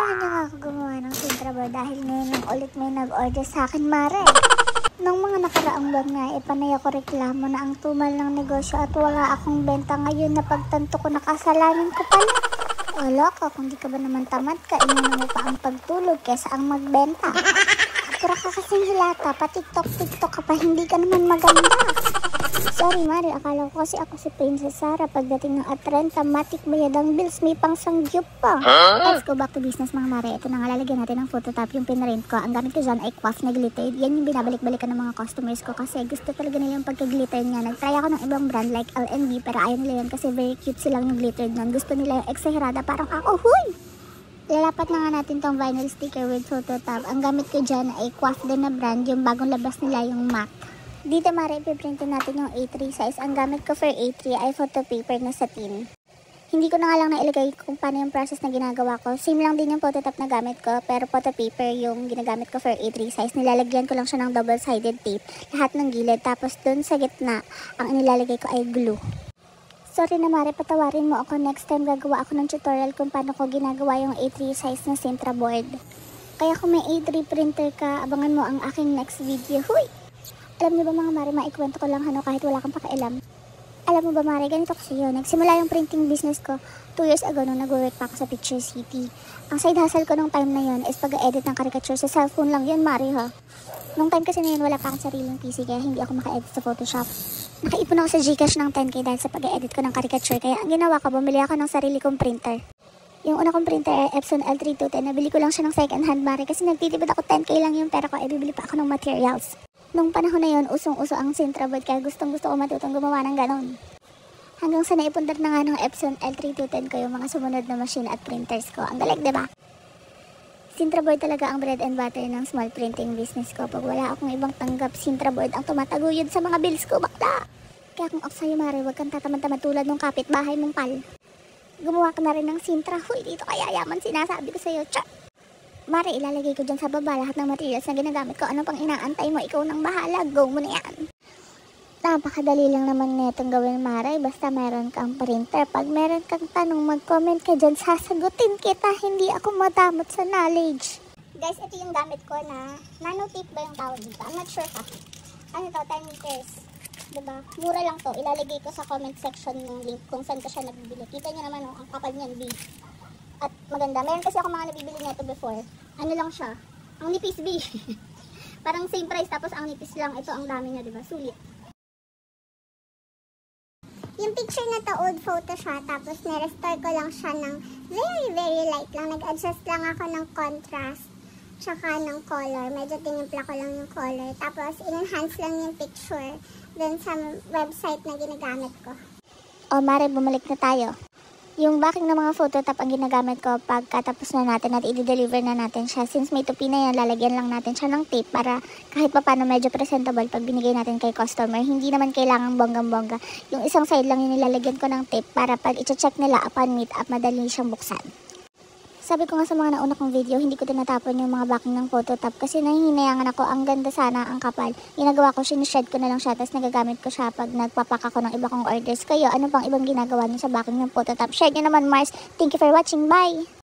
Samahan niyo nga ako gumawa ng sintrabo dahil ngayon ulit may nag-order sa akin, Mare. Nung mga nakaraang buwan nga, panay ako reklamo na ang tumal ng negosyo at wala akong benta. Ngayon na pagtanto ko nakasalanan ko pala. Wala ka, kung di ka ba naman tamad ka, inunan mo pa ang pagtulog kesa ang magbenta. Pura ka kasing hilata, pa-tiktok ka pa, hindi ka naman maganda. Sorry, Mari, akala ko kasi ako si Princess Sarah. Pagdating ng at-30, matik bayad ang bills, may pang sangyup pa. Let's go back to business, mga Mari. Ito na nga, lalagyan natin ng phototop yung pinarent ko. Ang gamit ko dyan ay Quaff na glittered. Yan yung binabalik-balikan ng mga customers ko kasi gusto talaga nila yung pagka-glitter niya. Nag-try ako ng ibang brand like L&B pero ayaw nila yan kasi very cute silang yung glittered nun. Gusto nila yung exagerada, parang ako, huy! Lalapat na nga natin tong vinyl sticker with phototop. Ang gamit ko dyan ay Quaff din na brand, yung bagong labas nila yung matte. Dito, Mari, ipiprintin natin yung A3 size. Ang gamit ko for A3 ay photo paper na satin. Hindi ko na nga lang nailagay kung paano yung process na ginagawa ko. Same lang din yung phototop na gamit ko, pero photo paper yung ginagamit ko for A3 size. Nilalagyan ko lang siya ng double-sided tape, lahat ng gilid. Tapos dun sa gitna, ang inilalagay ko ay glue. Sorry na, Mari, patawarin mo ako. Next time gagawa ako ng tutorial kung paano ko ginagawa yung A3 size na Sintra board. Kaya kung may A3 printer ka, abangan mo ang aking next video. Huy! Alam niyo ba, mga Mari, maikwento ko lang kahit wala kang pakialam. Alam mo ba, Mari, ganito kasi yun. Nagsimula yung printing business ko 2 years ago nung nag-work pa ako sa Picture City. Ang side hustle ko nung time na yun is pag-edit ng caricature sa cellphone lang yun, Mari, ha. Nung time kasi na yun, wala pa akong sariling PC kaya hindi ako maka-edit sa Photoshop. Nakaipon ako sa Gcash ng 10k dahil sa pag-edit ko ng caricature. Kaya ang ginawa ko, bumili ako ng sarili kong printer. Yung una kong printer ay Epson L3210. Nabili ko lang siya ng second hand, Mari, kasi nagtitipid ako 10k lang yung pera ko. Bibili pa ako ng materials. Nung panahon na yun, usong-uso ang Sintra board kaya gustong-gusto ko matutong gumawa ng ganon. Hanggang sa naipundar na nga ng Epson L3210 ko yung mga sumunod na machine at printers ko. Ang galing, diba? Sintra board talaga ang bread and butter ng small printing business ko. Pag wala akong ibang tanggap, Sintra board ang tumataguyod sa mga bills ko, bakla! Kaya kung ako sa'yo, Mari, huwag kang tatamad-tamad tulad ng kapitbahay mong pal. Gumawa ka na rin ng Sintra. Huy, dito kaya yaman sinasabi ko sa'yo. Tsa! Mari, ilalagay ko dyan sa baba lahat ng materials na ginagamit ko. Ano pang inaantay mo? Ikaw nang bahala. Go mo na yan. Napakadali lang naman netong gawin, Mari. Basta meron kang printer. Pag meron kang tanong, mag-comment ka dyan. Sasagutin kita. Hindi ako madamot sa knowledge. Guys, ito yung gamit ko na nanotape ba yung tawag dito? I'm not sure ha. Ano to? 10 meters. Diba? Mura lang to. Ilalagay ko sa comment section ng link kung saan ko siya nabibili. Kita nyo naman, ang kapal niyan, B. At maganda. Meron kasi ako mga nabibili nito before. Ano lang siya? Ang nipis, B. Parang same price tapos ang nipis lang. Ito ang dami niya, diba? Sulit. Yung picture na to, old photo siya. Tapos nirestore ko lang siya ng very light lang. Nag-adjust lang ako ng contrast. Tsaka ng color. Medyo tinimpla ko lang yung color. Tapos in-enhance lang yung picture dun sa website na ginagamit ko. O, Mari, bumalik na tayo. Yung backing ng mga phototop ang ginagamit ko pagkatapos na natin at i-deliver na natin siya. Since may tupi na yan, lalagyan lang natin siya ng tape para kahit pa paano medyo presentable pag binigay natin kay customer. Hindi naman kailangang bonggang-bongga. Yung isang side lang yung nilalagyan ko ng tape para pag i-check nila upon meet up, madali siyang buksan. Sabi ko nga sa mga nauna kong video, hindi ko tinatapon yung mga backing ng phototop kasi nahihinayangan ako, ang ganda sana, ang kapal. Ginagawa ko, sinishred ko na lang siya, tapos nagagamit ko siya pag nagpapak ako ng iba kong orders. Kayo, ano pang ibang ginagawa niyo sa backing ng phototop? Share nyo naman, Mars. Thank you for watching. Bye!